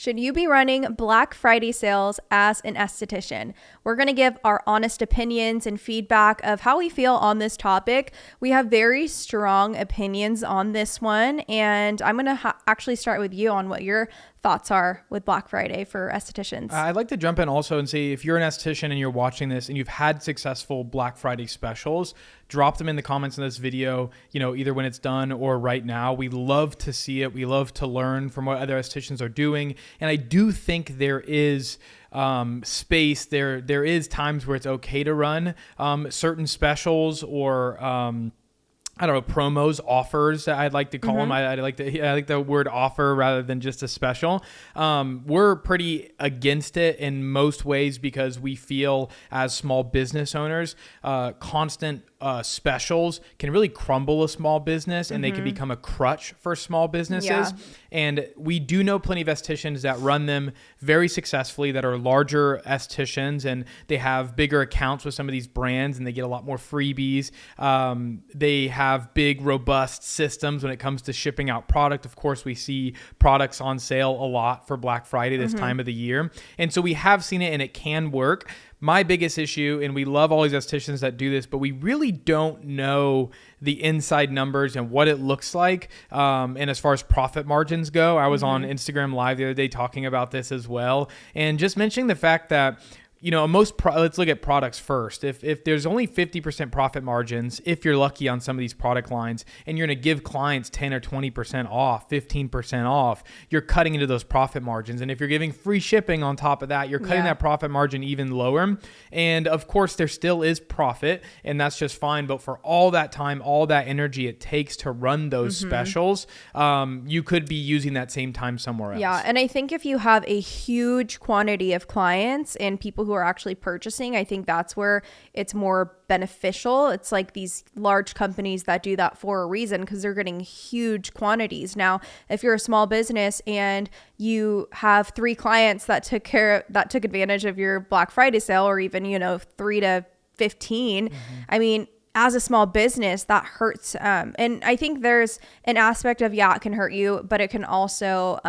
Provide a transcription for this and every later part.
Should you be running Black Friday sales as an esthetician? We're going to give our honest opinions and feedback of how we feel on this topic. We have very strong opinions on this one, and I'm going to actually start with you on what your thoughts are with Black Friday for estheticians. I'd like to jump in also and say, if you're an esthetician and you're watching this and you've had successful Black Friday specials, drop them in the comments in this video, either when it's done or right now. We love to see it. We love to learn from what other estheticians are doing. And I do think there is space. There is times where it's okay to run certain specials or promos, offers, I'd like to call them. I like the word offer rather than just a special. We're pretty against it in most ways because we feel as small business owners, constant specials can really crumble a small business and they can become a crutch for small businesses. Yeah. And we do know plenty of estheticians that run them very successfully, that are larger estheticians, and they have bigger accounts with some of these brands and they get a lot more freebies. They have big, robust systems when it comes to shipping out product. Of course, we see products on sale a lot for Black Friday this time of the year. And so we have seen it and it can work. My biggest issue, and we love all these estheticians that do this, but we really don't know the inside numbers and what it looks like. And as far as profit margins go, I was on Instagram Live the other day talking about this as well. And just mentioning the fact that let's look at products first. If there's only 50% profit margins, if you're lucky on some of these product lines, and you're going to give clients 10 or 20% off, 15% off, you're cutting into those profit margins. And if you're giving free shipping on top of that, you're cutting that profit margin even lower. And of course, there still is profit, and that's just fine. But for all that time, all that energy it takes to run those specials, you could be using that same time somewhere else. Yeah, and I think if you have a huge quantity of clients and people who are actually purchasing, I think that's where it's more beneficial. It's like these large companies that do that for a reason because they're getting huge quantities. Now, if you're a small business and you have 3 clients that took advantage of your Black Friday sale, or even 3 to 15, I mean, as a small business, that hurts. And I think there's an aspect of, it can hurt you, but it can also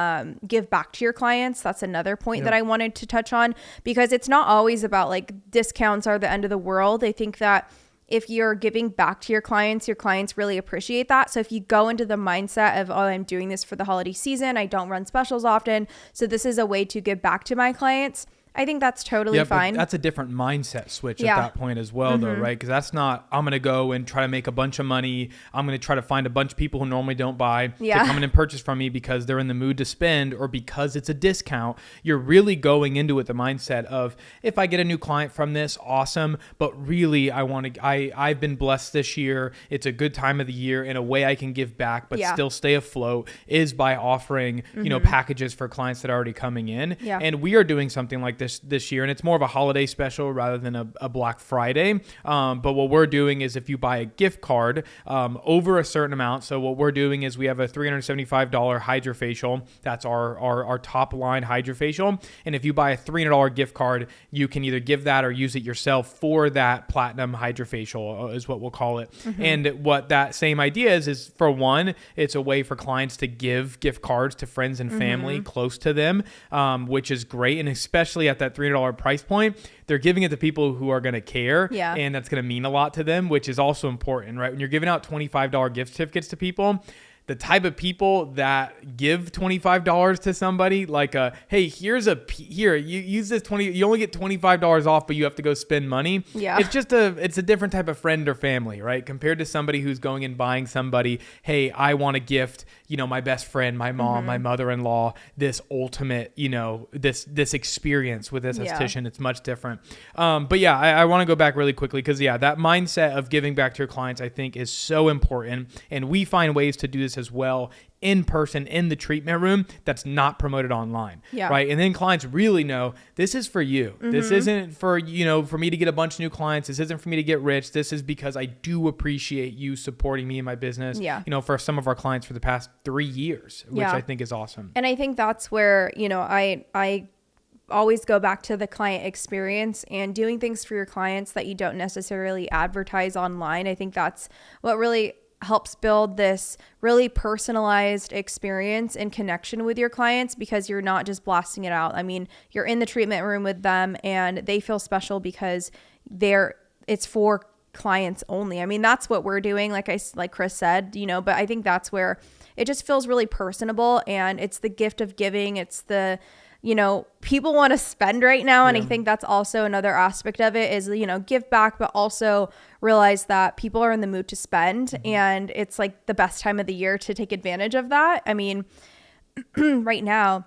give back to your clients. That's another point that I wanted to touch on, because it's not always about like discounts are the end of the world. I think that if you're giving back to your clients really appreciate that. So if you go into the mindset of, I'm doing this for the holiday season, I don't run specials often, so this is a way to give back to my clients, I think that's totally fine. But that's a different mindset switch at that point as well, though, right? Because that's not, I'm going to go and try to make a bunch of money. I'm going to try to find a bunch of people who normally don't buy to come in and purchase from me because they're in the mood to spend or because it's a discount. You're really going into it the mindset of, if I get a new client from this, awesome. But really, I've been blessed this year. It's a good time of the year, and a way I can give back but still stay afloat is by offering, packages for clients that are already coming in. Yeah. And we are doing something like this year, and it's more of a holiday special rather than a Black Friday. But what we're doing is, if you buy a gift card over a certain amount, so what we're doing is we have a $375 hydrofacial. That's our top line hydrofacial. And if you buy a $300 gift card, you can either give that or use it yourself for that platinum hydrofacial, is what we'll call it. And what that same idea is for one, it's a way for clients to give gift cards to friends and family close to them, which is great. And especially at that $300 price point, they're giving it to people who are going to care, and that's going to mean a lot to them, which is also important, right? When you're giving out $25 gift certificates to people, the type of people that give $25 to somebody, like, hey, here, you use this you only get $25 off, but you have to go spend money. Yeah. It's a different type of friend or family, right? Compared to somebody who's going and buying somebody, hey, I want to gift, my best friend, my mom, my mother-in-law, this ultimate, this experience with this esthetician. It's much different. But yeah, I want to go back really quickly because that mindset of giving back to your clients, I think, is so important. And we find ways to do this as well in person in the treatment room that's not promoted online, right? And then clients really know this is for you. This isn't for, for me to get a bunch of new clients. This isn't for me to get rich. This is because I do appreciate you supporting me in my business, for some of our clients for the past 3 years, which I think is awesome. And I think that's where, I always go back to the client experience and doing things for your clients that you don't necessarily advertise online. I think that's what really helps build this really personalized experience and connection with your clients, because you're not just blasting it out. I mean, you're in the treatment room with them and they feel special because it's for clients only. I mean, that's what we're doing. Like Chris said, you know, but I think that's where it just feels really personable, and it's the gift of giving. It's the, you know, people want to spend right now. And I think that's also another aspect of it is, you know, give back, but also realize that people are in the mood to spend. And it's like the best time of the year to take advantage of that. I mean, right now,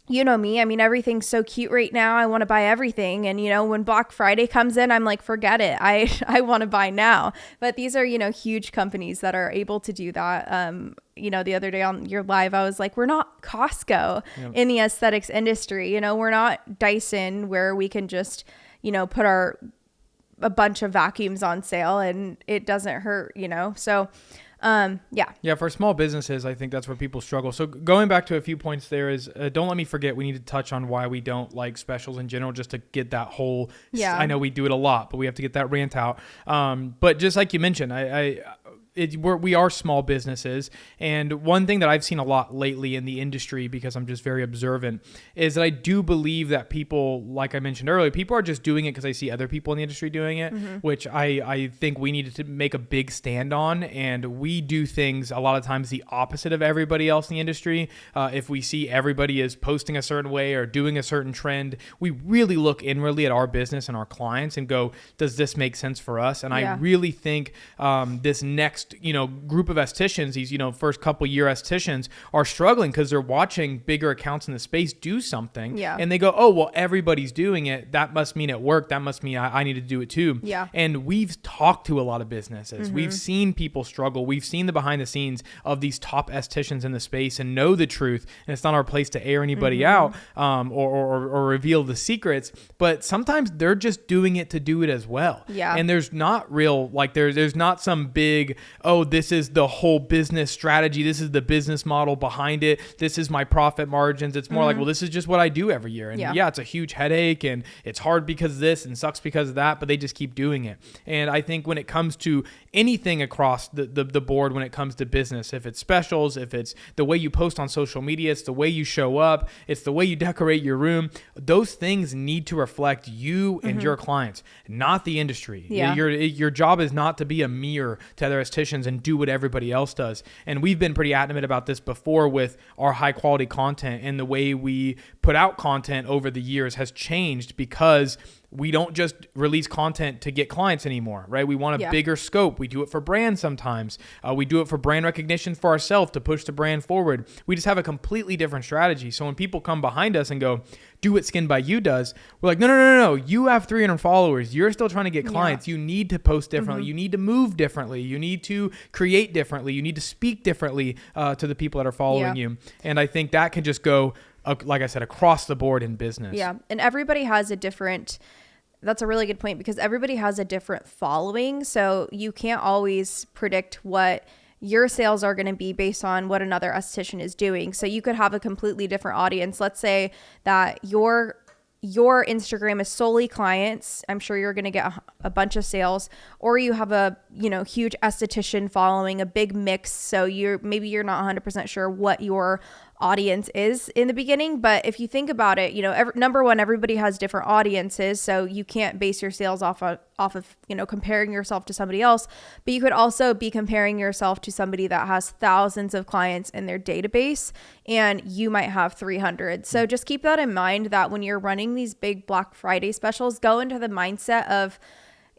you know me, I mean, everything's so cute right now. I want to buy everything. And, you know, when Black Friday comes in, I'm like, forget it. I want to buy now. But these are, you know, huge companies that are able to do that. You know, the other day on your live, I was like, we're not Costco in the aesthetics industry. You know, we're not Dyson where we can just, you know, put a bunch of vacuums on sale and it doesn't hurt, you know? So, yeah, for small businesses, I think that's where people struggle. So going back to a few points there is, don't let me forget, we need to touch on why we don't like specials in general, just to get that whole, I know we do it a lot, but we have to get that rant out. But just like you mentioned, we are small businesses. And one thing that I've seen a lot lately in the industry, because I'm just very observant, is that I do believe that people, like I mentioned earlier, people are just doing it because they see other people in the industry doing it, which I think we needed to make a big stand on. And we do things a lot of times the opposite of everybody else in the industry. If we see everybody is posting a certain way or doing a certain trend, we really look inwardly at our business and our clients and go, does this make sense for us? And I really think this next group of estheticians, these first couple year estheticians, are struggling because they're watching bigger accounts in the space do something, and they go, oh well, everybody's doing it, that must mean it worked, that must mean I need to do it too. And we've talked to a lot of businesses, we've seen people struggle, we've seen the behind the scenes of these top estheticians in the space and know the truth, and it's not our place to air anybody out or reveal the secrets, but sometimes they're just doing it to do it as well. And there's not real, like there's not some big, oh, this is the whole business strategy, this is the business model behind it, this is my profit margins. It's more like, well, this is just what I do every year. And it's a huge headache and it's hard because of this and sucks because of that, but they just keep doing it. And I think when it comes to anything across the board, when it comes to business, if it's specials, if it's the way you post on social media, it's the way you show up, it's the way you decorate your room, those things need to reflect you and your clients, not the industry. Your job is not to be a mirror to other estheticians and do what everybody else does. And we've been pretty adamant about this before with our high quality content, and the way we put out content over the years has changed because we don't just release content to get clients anymore, right? We want a bigger scope. We do it for brands sometimes. We do it for brand recognition for ourselves to push the brand forward. We just have a completely different strategy. So when people come behind us and go, do what Skin by You does, we're like, no. You have 300 followers. You're still trying to get clients. You need to post differently. You need to move differently. You need to create differently. You need to speak differently to the people that are following you. And I think that can just go, like I said, across the board in business. Yeah. And everybody has a different, that's a really good point, because everybody has a different following. So you can't always predict what your sales are going to be based on what another esthetician is doing. So you could have a completely different audience. Let's say that your Instagram is solely clients. I'm sure you're going to get a bunch of sales, or you have a, huge esthetician following, a big mix. So you're not 100% sure what your audience is in the beginning. But if you think about it, number one, everybody has different audiences. So you can't base your sales off of, comparing yourself to somebody else, but you could also be comparing yourself to somebody that has thousands of clients in their database and you might have 300. So just keep that in mind, that when you're running these big Black Friday specials, go into the mindset of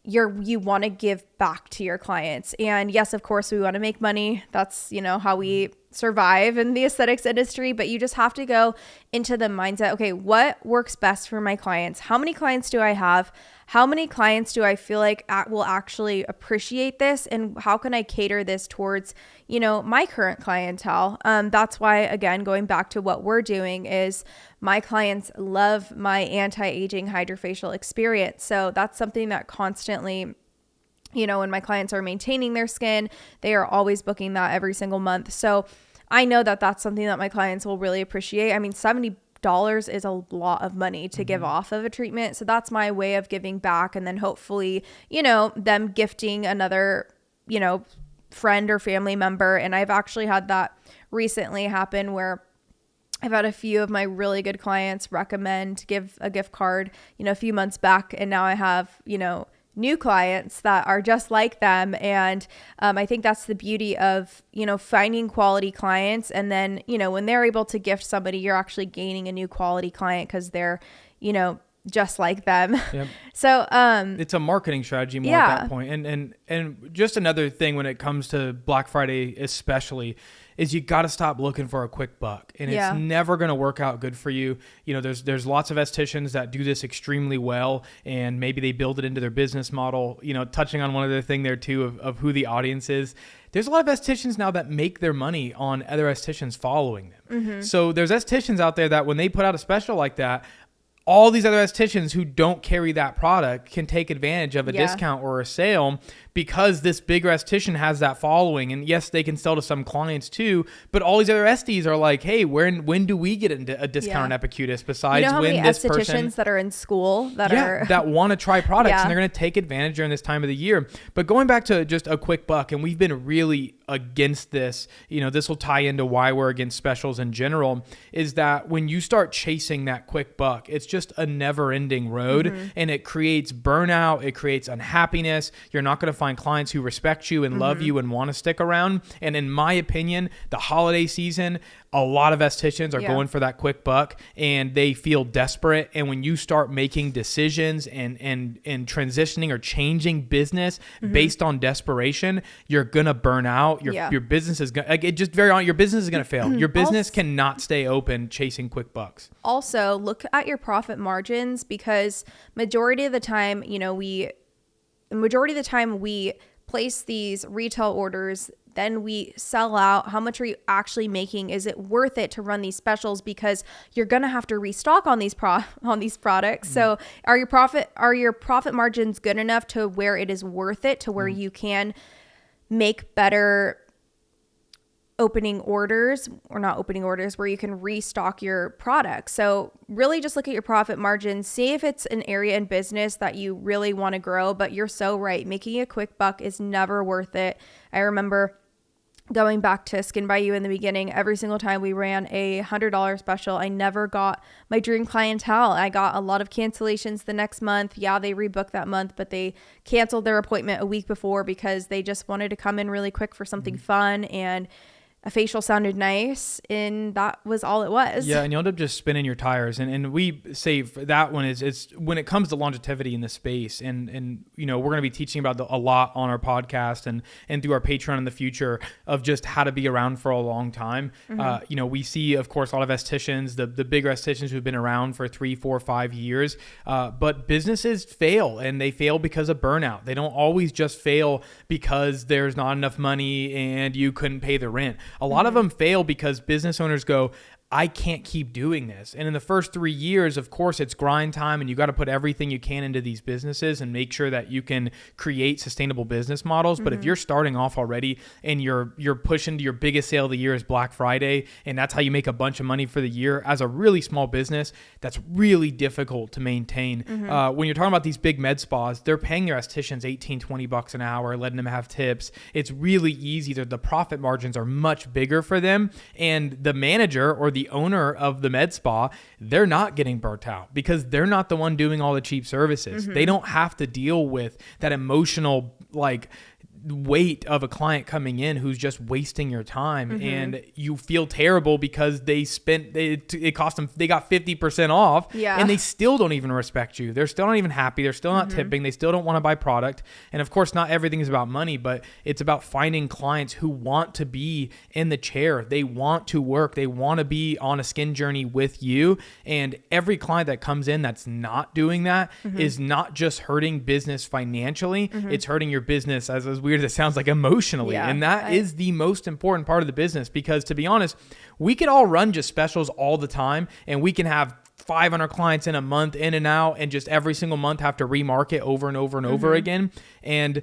you want to give back to your clients. And yes, of course, we want to make money. That's, how we survive in the aesthetics industry, but you just have to go into the mindset, okay, what works best for my clients? How many clients do I have? How many clients do I feel like will actually appreciate this? And how can I cater this towards, my current clientele? That's why, again, going back to what we're doing, is my clients love my anti-aging hydrofacial experience. So that's something that constantly, when my clients are maintaining their skin, they are always booking that every single month. So I know that that's something that my clients will really appreciate. I mean, $70 is a lot of money to give off of a treatment. So that's my way of giving back. And then hopefully, them gifting another, friend or family member. And I've actually had that recently happen where I've had a few of my really good clients recommend give a gift card, a few months back. And now I have, new clients that are just like them. And I think that's the beauty of, finding quality clients. And then, when they're able to gift somebody, you're actually gaining a new quality client because they're, just like them. Yep. So it's a marketing strategy more at that point. And just another thing when it comes to Black Friday especially is you got to stop looking for a quick buck, and it's never going to work out good for you. There's lots of estheticians that do this extremely well, and maybe they build it into their business model. Touching on one other thing there too of who the audience is. There's a lot of estheticians now that make their money on other estheticians following them. Mm-hmm. So there's estheticians out there that when they put out a special like that, all these other estheticians who don't carry that product can take advantage of a discount or a sale because this bigger esthetician has that following. And yes, they can sell to some clients too, but all these other esties are like, hey, when do we get into a discount on Epicutis besides how when many this estheticians person that are in school that want to try products and they're going to take advantage during this time of the year. But going back to just a quick buck, and we've been really against this, this will tie into why we're against specials in general, is that when you start chasing that quick buck, it's just a never ending road, and it creates burnout. It creates unhappiness. You're not going to find clients who respect you and love you and want to stick around. And in my opinion, the holiday season, a lot of estheticians are going for that quick buck and they feel desperate. And when you start making decisions and transitioning or changing business based on desperation, you're going to burn out. Your business is going to, your business is going to fail. Your business cannot stay open chasing quick bucks. Also, look at your profit margins, because majority of the time we place these retail orders, then we sell out. How much are you actually making? Is it worth it to run these specials? Because you're going to have to restock on these products. So are your profit margins good enough to where it is worth it, to where you can make better opening orders, or not opening orders, where you can restock your product? So really just look at your profit margins, see if it's an area in business that you really want to grow. But you're so right, making a quick buck is never worth it. I remember going back to Skin by You in the beginning, every single time we ran a $100 special, I never got my dream clientele. I got a lot of cancellations the next month. Yeah, they rebooked that month, but they canceled their appointment a week before because they just wanted to come in really quick for something fun, and a facial sounded nice, and that was all it was. Yeah, and you end up just spinning your tires. And we say that one it's when it comes to longevity in the space, and we're going to be teaching about a lot on our podcast and through our Patreon in the future of just how to be around for a long time. We see, of course, a lot of estheticians, the bigger estheticians who've been around for 3, 4, 5 years, but businesses fail, and they fail because of burnout. They don't always just fail because there's not enough money and you couldn't pay the rent. A lot of them fail because business owners go, I can't keep doing this. And in the first 3 years, of course, it's grind time, and you got to put everything you can into these businesses and make sure that you can create sustainable business models. But if you're starting off already and you're pushing to your biggest sale of the year is Black Friday, and that's how you make a bunch of money for the year as a really small business, that's really difficult to maintain. When you're talking about these big med spas, they're paying their estheticians $18-20 an hour, letting them have tips. It's really easy. The profit margins are much bigger for them, and the manager or the owner of the med spa, they're not getting burnt out because they're not the one doing all the cheap services. They don't have to deal with that emotional weight of a client coming in who's just wasting your time, and you feel terrible because it cost them, they got 50% off, and they still don't even respect you. They're still not even happy. They're still not tipping. They still don't want to buy product. And of course, not everything is about money, but it's about finding clients who want to be in the chair. They want to work. They want to be on a skin journey with you. And every client that comes in that's not doing that is not just hurting business financially. It's hurting your business, as weird as it sounds, like emotionally. And that is the most important part of the business, because to be honest, we could all run just specials all the time, and we can have 500 clients in a month in and out, and just every single month have to remarket over and over and over again. And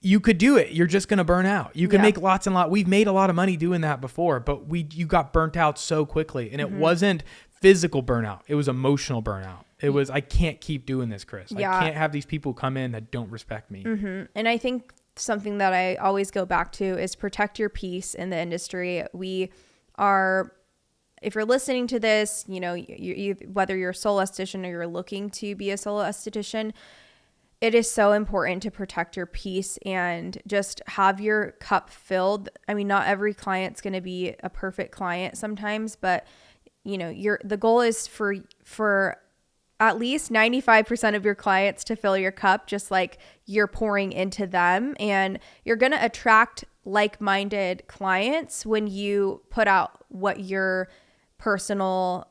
you could do it. You're just going to burn out. You can make lots and lots. We've made a lot of money doing that before, but you got burnt out so quickly. And it wasn't physical burnout. It was emotional burnout. It was, I can't keep doing this, Chris. I can't have these people come in that don't respect me. And I think something that I always go back to is protect your peace in the industry. We are, if you're listening to this, you know, you whether you're a solo esthetician or you're looking to be a solo esthetician, it is so important to protect your peace and just have your cup filled. I mean, not every client's going to be a perfect client sometimes, but you know, the goal is for at least 95% of your clients to fill your cup, just like you're pouring into them. And you're going to attract like-minded clients when you put out what your personal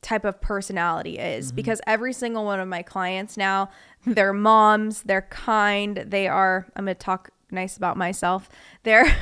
type of personality is, because every single one of my clients now, they're moms, they're kind, they are, I'm going to talk nice about myself. They're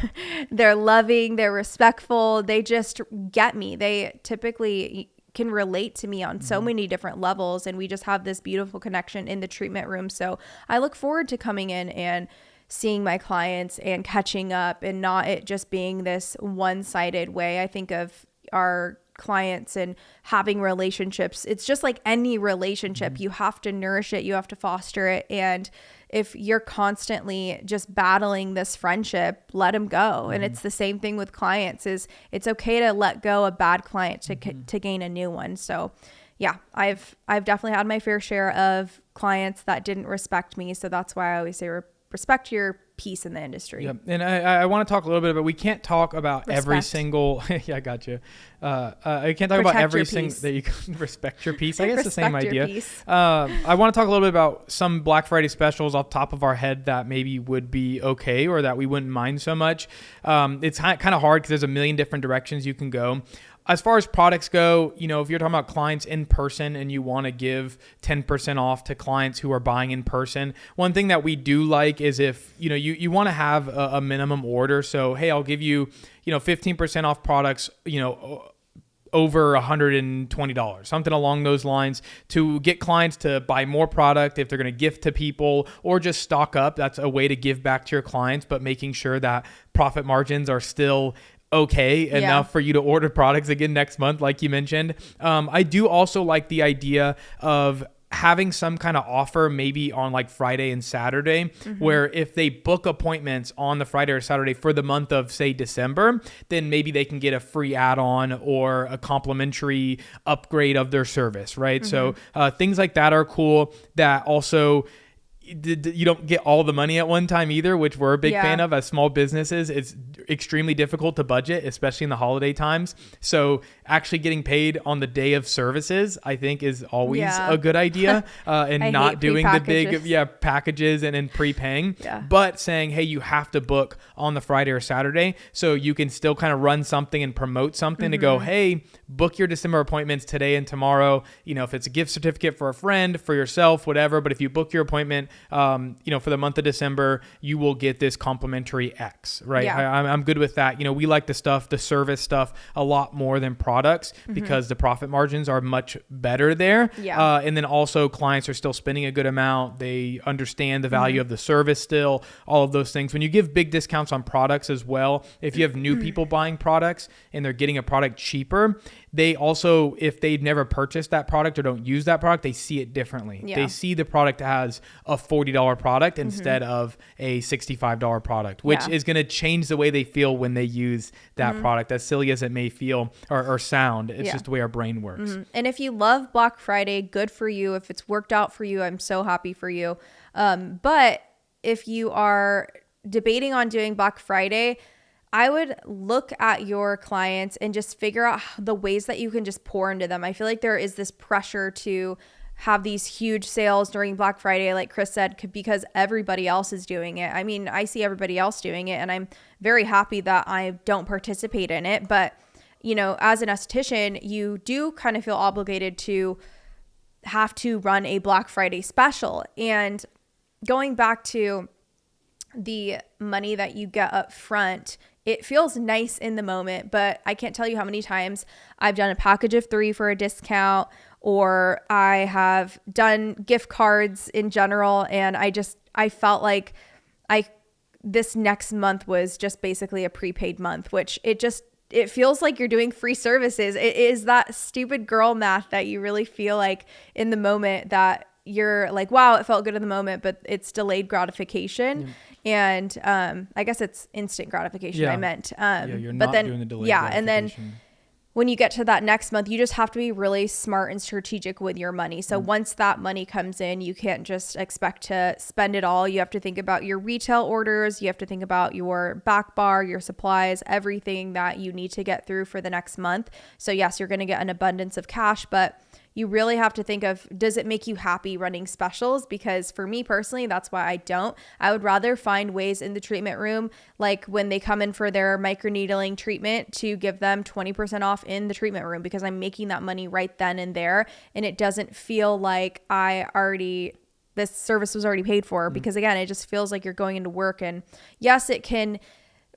loving, they're respectful. They just get me. They typically can relate to me on so many different levels, and we just have this beautiful connection in the treatment room. So I look forward to coming in and seeing my clients and catching up, and not it just being this one-sided way. I think of our clients and having relationships. It's just like any relationship. You have to nourish it. You have to foster it. And if you're constantly just battling this friendship, let them go. And it's the same thing with clients. Is it's okay to let go a bad client to gain a new one. So yeah, I've definitely had my fair share of clients that didn't respect me. So that's why I always say respect your peace in the industry. Yep. And I want to talk a little bit about, we can't talk about every single, yeah, I got you. I can't talk about every single, that you can respect your peace. I guess the same idea. I want to talk a little bit about some Black Friday specials off top of our head that maybe would be okay, or that we wouldn't mind so much. It's kind of hard because there's a million different directions you can go. As far as products go, you know, if you're talking about clients in person and you want to give 10% off to clients who are buying in person, one thing that we do like is if, you know, you want to have a minimum order. So, hey, I'll give you, 15% off products, over $120, something along those lines, to get clients to buy more product if they're going to gift to people or just stock up. That's a way to give back to your clients, but making sure that profit margins are still okay enough for you to order products again next month, like you mentioned. I do also like the idea of having some kind of offer maybe on like Friday and Saturday, where if they book appointments on the Friday or Saturday for the month of, say, December, then maybe they can get a free add-on or a complimentary upgrade of their service, right? So things like that are cool. That also, you don't get all the money at one time either, which we're a big fan of as small businesses. It's extremely difficult to budget, especially in the holiday times. So actually getting paid on the day of services, I think, is always a good idea. And not doing the big packages and then prepaying, but saying, hey, you have to book on the Friday or Saturday, so you can still kind of run something and promote something to go, hey, book your December appointments today and tomorrow. If it's a gift certificate for a friend, for yourself, whatever. But if you book your appointment, for the month of December, you will get this complimentary X, right? I'm good with that. We like the service stuff a lot more than products because the profit margins are much better there. And then also clients are still spending a good amount. They understand the value of the service still, all of those things. When you give big discounts on products as well, if you have new people buying products and they're getting a product cheaper, they also, if they've never purchased that product or don't use that product, they see it differently. They see the product as a $40 product instead of a $65 product, which is going to change the way they feel when they use that product. As silly as it may feel or sound, it's just the way our brain works. And if you love Black Friday, good for you. If it's worked out for you, I'm so happy for you. But if you are debating on doing Black Friday, I would look at your clients and just figure out the ways that you can just pour into them. I feel like there is this pressure to have these huge sales during Black Friday, like Chris said, because everybody else is doing it. I mean, I see everybody else doing it, and I'm very happy that I don't participate in it. But, as an esthetician, you do kind of feel obligated to have to run a Black Friday special. And going back to the money that you get up front, it feels nice in the moment, but I can't tell you how many times I've done a package of 3 for a discount, or I have done gift cards in general. And I felt like this next month was just basically a prepaid month, which it feels like you're doing free services. It is that stupid girl math that you really feel like in the moment that you're like, wow, it felt good in the moment, but it's delayed gratification. And I guess it's instant gratification. I meant. You're not doing the delayed gratification. And then when you get to that next month, you just have to be really smart and strategic with your money. So once that money comes in, you can't just expect to spend it all. You have to think about your retail orders. You have to think about your back bar, your supplies, everything that you need to get through for the next month. So yes, you're going to get an abundance of cash, but you really have to think of, does it make you happy running specials? Because for me personally, that's why I don't. I would rather find ways in the treatment room, like when they come in for their microneedling treatment, to give them 20% off in the treatment room, because I'm making that money right then and there. And it doesn't feel like this service was already paid for, because again, it just feels like you're going into work. And yes, it can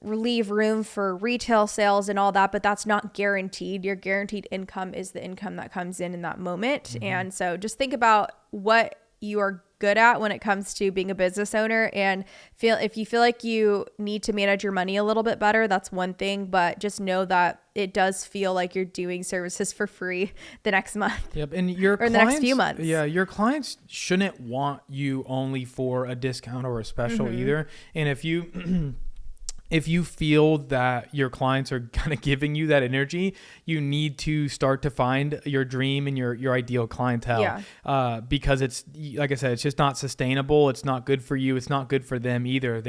leave room for retail sales and all that, but that's not guaranteed. Your guaranteed income is the income that comes in that moment. And so just think about what you are good at when it comes to being a business owner, and if you feel like you need to manage your money a little bit better, that's one thing, but just know that it does feel like you're doing services for free the next month. Yep. And the next few months. Yeah. Your clients shouldn't want you only for a discount or a special either. And if you feel that your clients are kind of giving you that energy, you need to start to find your dream and your ideal clientele. Because it's, like I said, it's just not sustainable. It's not good for you. It's not good for them either.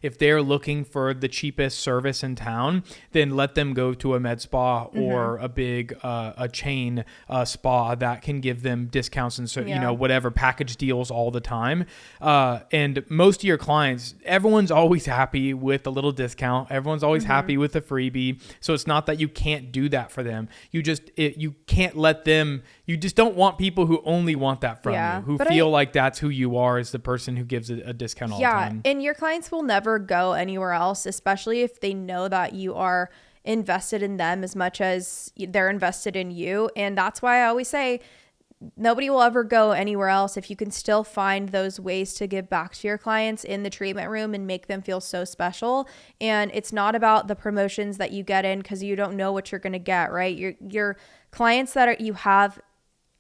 If they're looking for the cheapest service in town, then let them go to a med spa or a big, a chain spa that can give them discounts and so, whatever package deals all the time. And most of your clients, everyone's always happy with a little discount. Everyone's always happy with a freebie. So it's not that you can't do that for them. You can't let them, you just don't want people who only want that from you, who feel like that's who you are, as the person who gives a discount all the time. And your clients will never go anywhere else, especially if they know that you are invested in them as much as they're invested in you. And that's why I always say, nobody will ever go anywhere else if you can still find those ways to give back to your clients in the treatment room and make them feel so special. And it's not about the promotions that you get in, because you don't know what you're going to get, right? Your clients that you have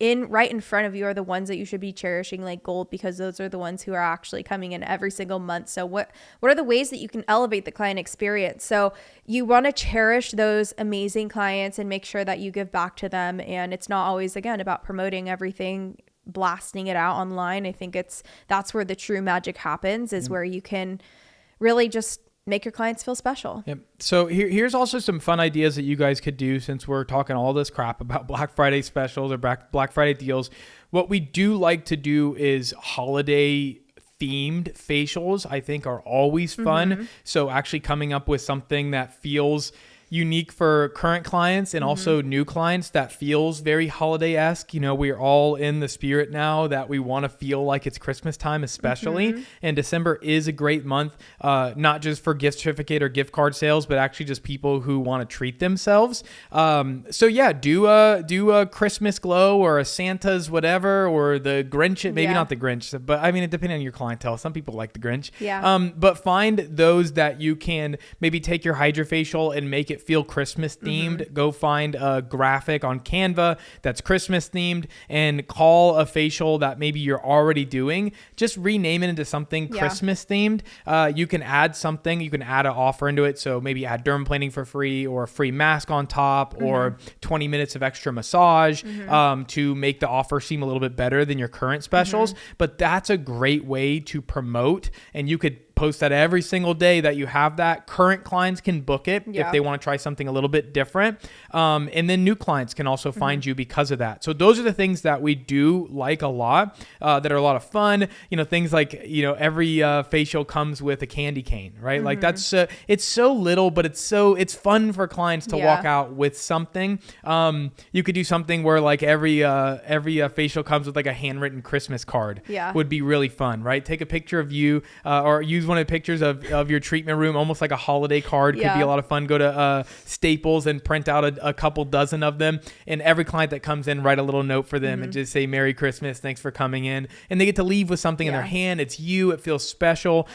right in front of you are the ones that you should be cherishing like gold, because those are the ones who are actually coming in every single month. So what are the ways that you can elevate the client experience? So you want to cherish those amazing clients and make sure that you give back to them. And it's not always, again, about promoting everything, blasting it out online. I think that's where the true magic happens, is where you can really just make your clients feel special. Yep. So here's also some fun ideas that you guys could do, since we're talking all this crap about Black Friday specials or Black Friday deals. What we do like to do is holiday themed facials. I think are always fun. So actually coming up with something that feels unique for current clients and also new clients that feels very holiday-esque. We're all in the spirit now that we want to feel like it's Christmas time, especially. And December is a great month, not just for gift certificate or gift card sales, but actually just people who want to treat themselves. So yeah, do a Christmas glow or a Santa's whatever, or the Grinch, maybe not the Grinch, but I mean, it depends on your clientele. Some people like the Grinch. But find those that you can maybe take your hydrofacial and make it feel Christmas themed. Go find a graphic on Canva that's Christmas themed and call a facial that maybe you're already doing, just rename it into something Christmas themed. You can add something, you can add an offer into it. So maybe add dermaplaning for free, or a free mask on top, or 20 minutes of extra massage to make the offer seem a little bit better than your current specials. But that's a great way to promote, and you could post that every single day that you have that. Current clients can book it if they want to try something a little bit different. And then new clients can also find you because of that. So those are the things that we do like a lot, that are a lot of fun. Things like, every facial comes with a candy cane, right? Like that's, it's so little, but it's fun for clients to walk out with something. You could do something where like every facial comes with like a handwritten Christmas card. Would be really fun, right? Take a picture of you, or use one of the pictures of your treatment room, almost like a holiday card. Could be a lot of fun. Go to Staples and print out a couple dozen of them, and every client that comes in, write a little note for them and just say Merry Christmas, thanks for coming in, and they get to leave with something in their hand. It's you. It feels special.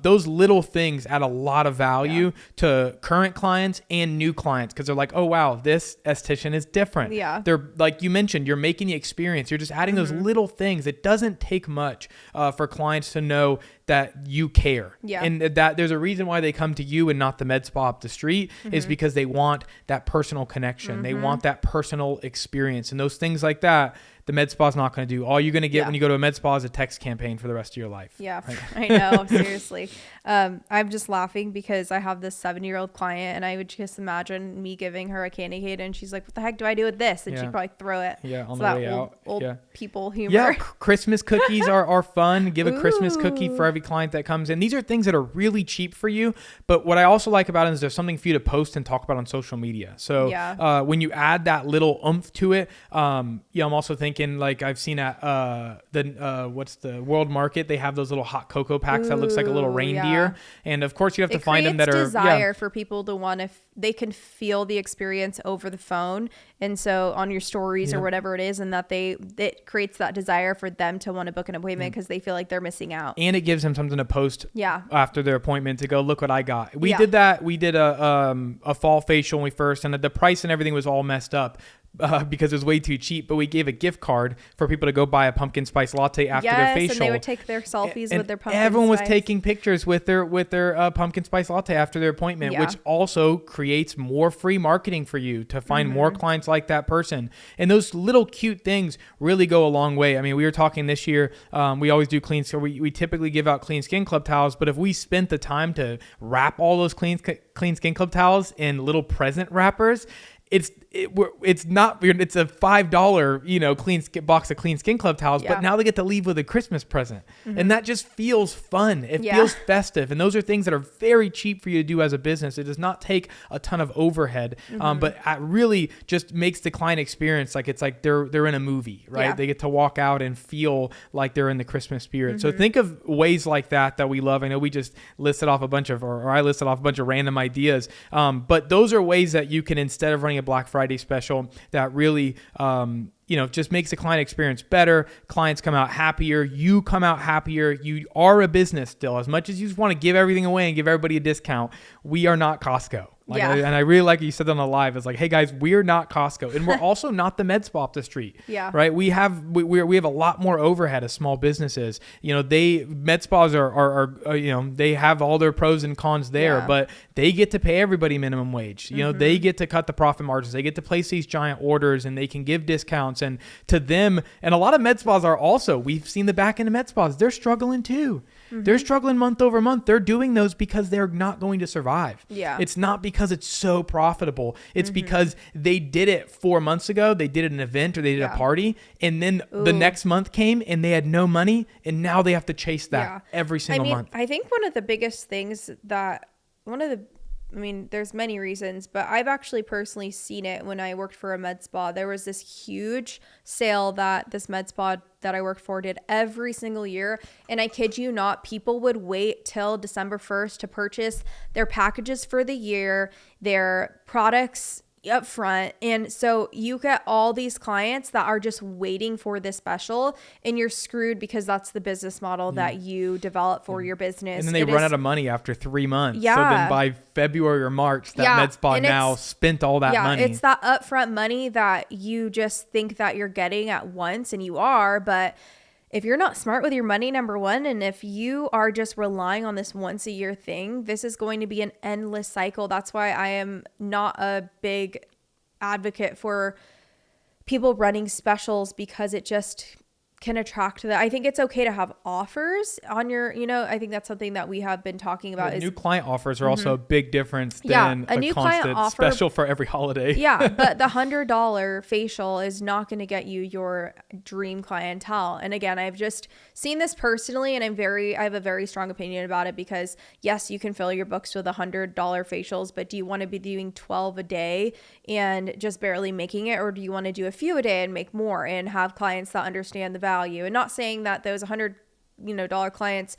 Those little things add a lot of value to current clients and new clients, because they're like, oh wow, this esthetician is different. They're like you mentioned, you're making the experience. You're just adding those little things. It doesn't take much for clients to know that you care care. Yeah. And that there's a reason why they come to you and not the med spa up the street is because they want that personal connection. They want that personal experience, and those things like that. The med spa is not going to do. All you're going to get when you go to a med spa is a text campaign for the rest of your life. Yeah, right? I know. Seriously. I'm just laughing because I have this 7-year-old client, and I would just imagine me giving her a candy cane, and she's like, what the heck do I do with this? And she'd probably throw it. Yeah, on so the way old out. People humor. Yeah, Christmas cookies are fun. Give a Christmas cookie for every client that comes in. These are things that are really cheap for you. But what I also like about it is there's something for you to post and talk about on social media. So when you add that little oomph to it, I'm also thinking, like I've seen at what's the World Market, they have those little hot cocoa packs that looks like a little reindeer, and of course you have to find them that are desire for people to want to they can feel the experience over the phone, and so on your stories or whatever it is, and that it creates that desire for them to want to book an appointment because they feel like they're missing out, and it gives them something to post after their appointment to go, look what I got. We did a fall facial when we first, and the price and everything was all messed up because it was way too cheap, but we gave a gift card for people to go buy a pumpkin spice latte after their facial. And they would take their selfies with their pumpkin everyone spice. was taking pictures with their pumpkin spice latte after their appointment, which also creates more free marketing for you to find more clients like that person. And those little cute things really go a long way. I mean, we were talking this year, we always do clean skin. We typically give out Clean Skin Club towels, but if we spent the time to wrap all those Clean Skin Club towels in little present wrappers, it's a $5 clean skin box of Clean Skin Club towels, but now they get to leave with a Christmas present, and that just feels fun. It feels festive, and those are things that are very cheap for you to do as a business. It does not take a ton of overhead, but it really just makes the client experience like it's like they're in a movie, right? Yeah. They get to walk out and feel like they're in the Christmas spirit. So think of ways like that we love. I know we just listed off a bunch of, or I listed off a bunch of random ideas, but those are ways that you can, instead of running a Black Friday special, that really just makes the client experience better. Clients come out happier. You come out happier. You are a business still. As much as you just want to give everything away and give everybody a discount, we are not Costco. And I really like you said on the live. It's like, hey guys, we're not Costco, and we're also not the med spa up the street. Yeah. Right. We have a lot more overhead as small businesses. Med spas are they have all their pros and cons there, but they get to pay everybody minimum wage. They get to cut the profit margins. They get to place these giant orders, and they can give discounts. And to them, and a lot of med spas are also, we've seen the back end of med spas, they're struggling too. They're struggling month over month. They're doing those because they're not going to survive. Yeah. It's not because it's so profitable. It's because they did it 4 months ago. They did an event or they did a party, and then the next month came and they had no money, and now they have to chase that every single month. I think one of the biggest things there's many reasons, but I've actually personally seen it when I worked for a med spa. There was this huge sale that this med spa that I worked for did every single year. And I kid you not, people would wait till December 1st to purchase their packages for the year, their products up front. And so you get all these clients that are just waiting for this special, and you're screwed because that's the business model that you develop for your business. And then they run out of money after 3 months. Yeah. So then by February or March, that med spa now spent all that money. It's that upfront money that you just think that you're getting at once, and you are, but if you're not smart with your money, number one, and if you are just relying on this once a year thing, this is going to be an endless cycle. That's why I am not a big advocate for people running specials, because it just can attract that. I think it's okay to have offers on your, I think that's something that we have been talking about. New client offers are also a big difference than a new constant offer, special for every holiday. Yeah, but the $100 facial is not going to get you your dream clientele. And again, I've just seen this personally, and I have a very strong opinion about it, because yes, you can fill your books with $100 facials, but do you want to be doing 12 a day and just barely making it, or do you want to do a few a day and make more and have clients that understand the value? And not saying that those $100 clients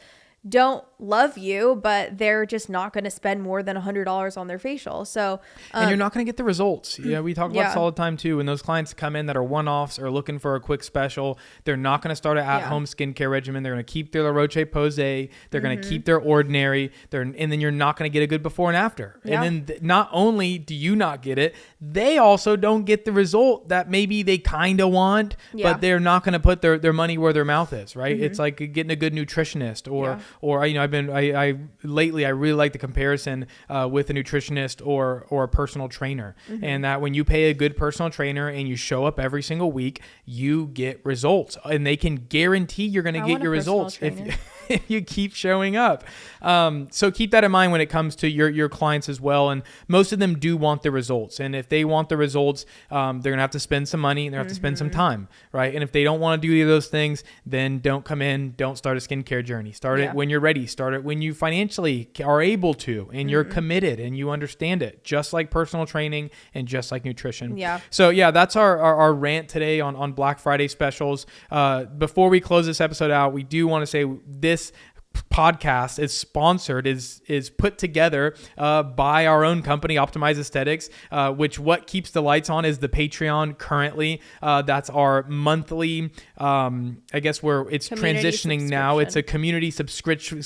don't love you, but they're just not going to spend more than $100 on their facial. So, and you're not going to get the results. Yeah. We talk about this all the time too. When those clients come in that are one-offs or looking for a quick special, they're not going to start an at-home skincare regimen. They're going to keep their La Roche-Posay. They're going to keep their Ordinary. And then you're not going to get a good before and after. Yeah. And then not only do you not get it, they also don't get the result that maybe they kind of want, but they're not going to put their money where their mouth is, right? It's like getting a good nutritionist or or, you know, I lately, I really like the comparison with a nutritionist or a personal trainer. And that when you pay a good personal trainer and you show up every single week, you get results, and they can guarantee you're going to get your results if you keep showing up. So keep that in mind when it comes to your clients as well. And most of them do want the results. And if they want the results, they're going to have to spend some money and they have to spend some time, right? And if they don't want to do either of those things, then don't come in, don't start a skincare journey. Start it when you're ready. Start it when you financially are able to, and you're committed and you understand it, just like personal training and just like nutrition. Yeah. So yeah, that's our rant today on Black Friday specials. Before we close this episode out, we do want to say this podcast is sponsored, is put together by our own company, Optimize Aesthetics, which what keeps the lights on is the Patreon currently. That's our monthly, I guess where it's community transitioning now. It's a community subscription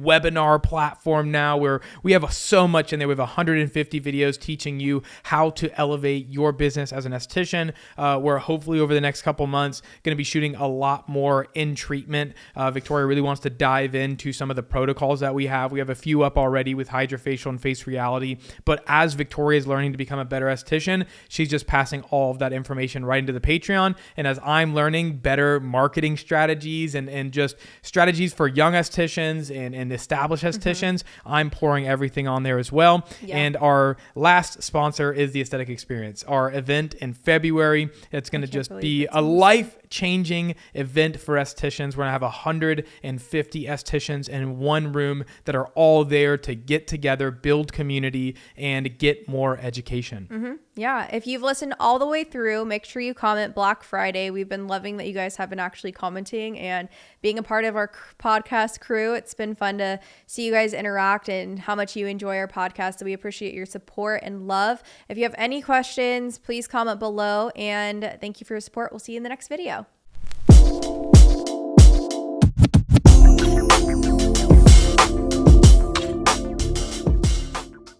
webinar platform now, where we have so much in there. We have 150 videos teaching you how to elevate your business as an esthetician. We're hopefully over the next couple months going to be shooting a lot more in treatment. Victoria really wants to dive into some of the protocols that we have. We have a few up already with Hydrofacial and Face Reality, but as Victoria is learning to become a better esthetician, she's just passing all of that information right into the Patreon. And as I'm learning better marketing strategies and just strategies for young estheticians and established estheticians, I'm pouring everything on there as well. Yeah. And our last sponsor is the Aesthetic Experience, our event in February. It's going to just be a life-changing event for estheticians. We're going to have 150 estheticians in one room that are all there to get together, build community, and get more education. Yeah. If you've listened all the way through, make sure you comment Black Friday. We've been loving that you guys have been actually commenting and being a part of our podcast crew. It's been fun to see you guys interact and how much you enjoy our podcast. So we appreciate your support and love. If you have any questions, please comment below, and thank you for your support. We'll see you in the next video.